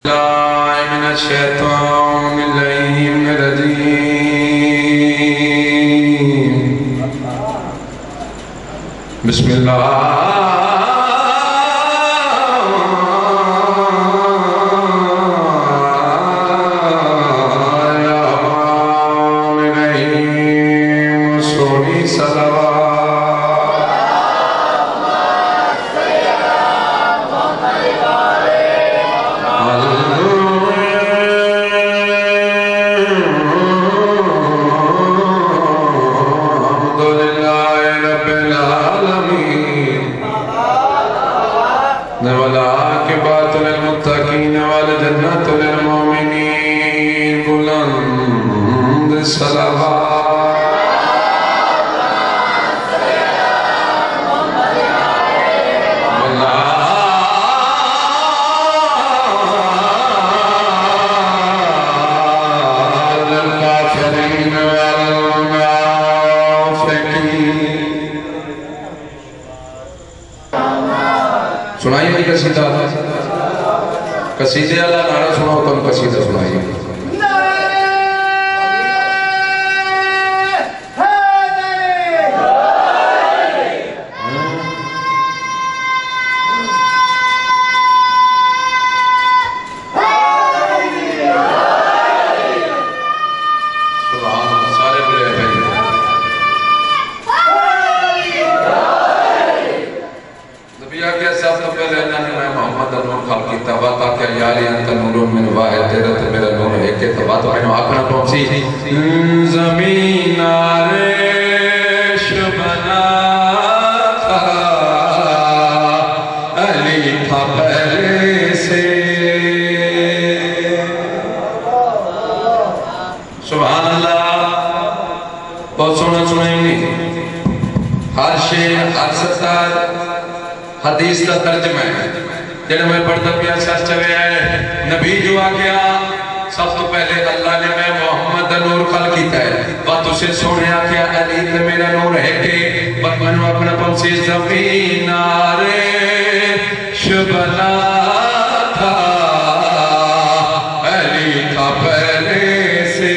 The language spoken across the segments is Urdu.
من الشيطان اللعين الرجيم بسم الله سنائی ہوئی قصیدہ قصیدے اللہ نعرہ سناؤ تم قصیدہ سنائی زمین عرش بنا تھا علی تھا پہلے سے سبحان اللہ بہت سونا سنائیں گے ہر شیر ہر ستار حدیث کا ترجمہ ہے جنہیں میں پڑھتا پیا سچ چوے ہے نبی جو آگیا سب تو پہلے اللہ نے میں محمد نور خلق کیتا ہے بات اسے سونے آکیا علی تے میرا نور ہے کہ بات میں نے اپنا پنسی زمین عرش بنا تھا علی تھا پہلے سے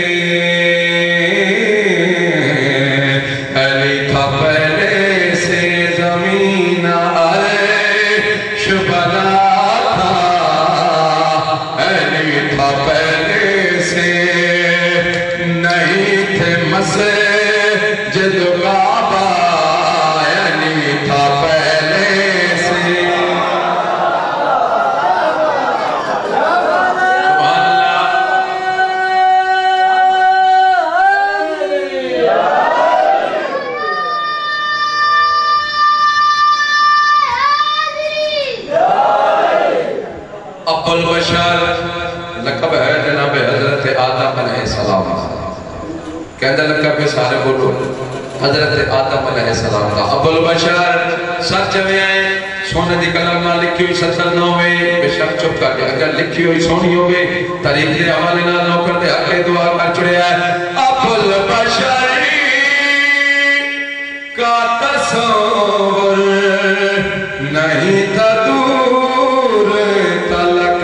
علی تھا پہلے سے زمین عرش بنا تھا علی تھا پہلے مسجد کعبہ علی تھا پہلے سے سبحان اللہ ابو البشر لقب ہے جناب حضرت آدم علیہ السلام کہندہ لکھا پہ سارے بولو حضرت آدم علیہ السلام کا ابو البشر سر چوے آئے سونے دی کلام نہ لکھی ہوئی 79 بے شک چپ کر کے اگر لکھی ہوئی سونی ہوگی تاریخ دے حوالے نہ نوکر دے حق دعا کر چڑے آئے ابو البشر کا تصور نہیں تھا دور تلک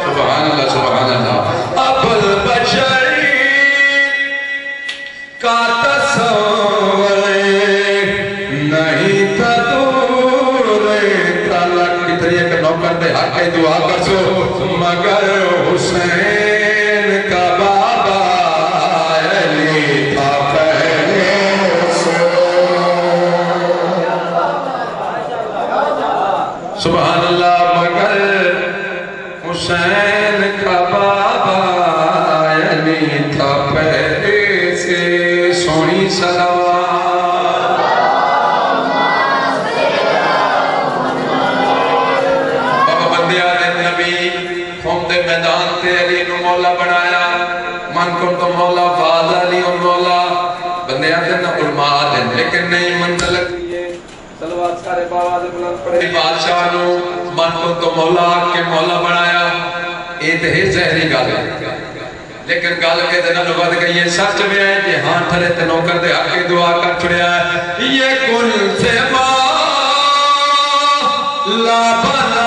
سبحان اللہ سبحان اللہ ابو البشر کا تصور نہیں تھا دور تلک کتنی ایک نوکر دے حق دعا کر سو مگر حسین کا بابا علی تھا پہلے سے سبحان اللہ مگر حسین کا بابا علی تھا پہلے سے سونی صلوات بابا بندے آدھے نبی خون دے میدان تے علی نو مولا بنایا من کن تو مولا فاض علی و مولا بندے آدھے نا علماء آدھے لیکن نہیں منزلت سلوات سارے باواز بلند پڑے بادشاہ نو من کن تو مولا کے مولا بنایا یہ تو ہے زہری گال ہے لیکن گال کے دنہ نوبت گئی ہے سچ میں ہے کہ ہاں تھرے تنوں کر دے آکے دعا کر چھڑیا ہے یہ کل سے مولا بنا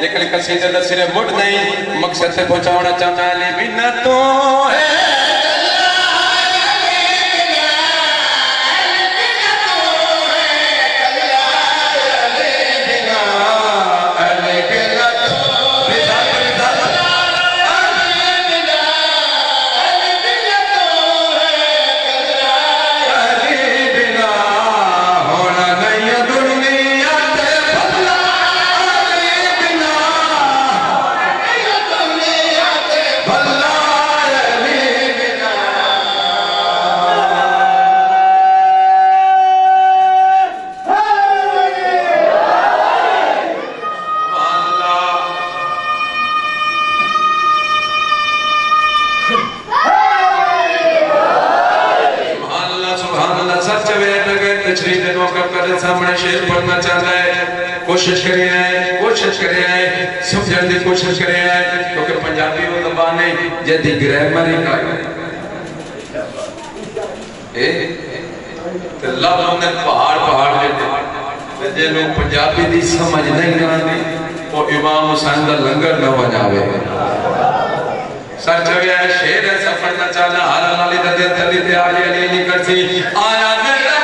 لیکن قصیدے دا سرے مڑ نہیں مقصد سے پہنچاونا چاہتا ہے علی بنا تو ہے سامنے شیر پڑھنا چاہتا ہے کوشش کریں آئے سمجھن دی کوشش کریں آئے کیونکہ پنجابی وہ زبان ہے جدی گرامر ہی کا ہے لفظوں نے پہاڑ لیتے جنہوں پنجابی دی سمجھ نہیں آنے وہ امام حسین دا لنگر نہ بجاوے سر چویا ہے شیر ایسا پڑھنا چاہنا حالان علی دا دل تلی دے آلی علی نہیں کرتی آیا میرا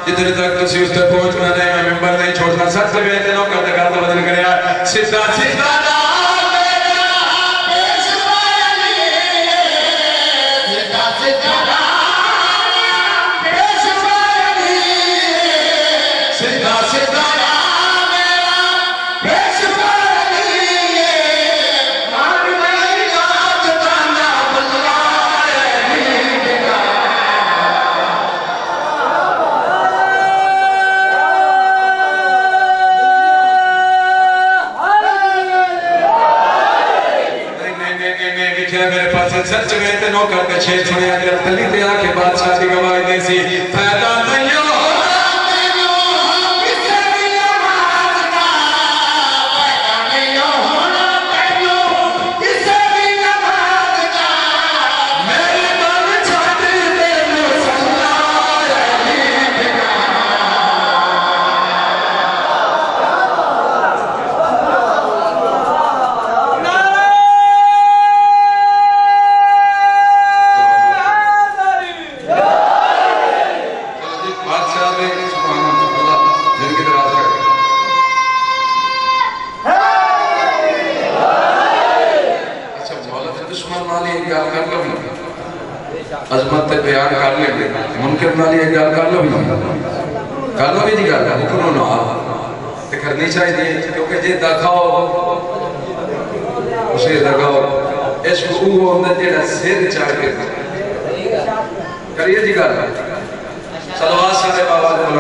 جتنے تک تسی اس تک پہنچنا نہیں میں ممبر نہیں چھوڑنا سب سے بیتے نو کرتے کرتے بدل کرے آئے سدھا سدھا میرے پاس سچ گئے تے نو کر کے چھے چھوڑے آدھر تلی تے آکے بادشاہ دی گواہی دے سی فیدہ نہیں ہو عظمت بیان کر لیں گے منکر نہ لیے گال کر لو بھی جی گال حکموں نہ آ کرنی چاہیے کیونکہ جی دکھاؤ اسے دکھاؤ اس کو وہ اندر جیڑا سیر چاہ کے کریے جی گال صلوات سارے بابا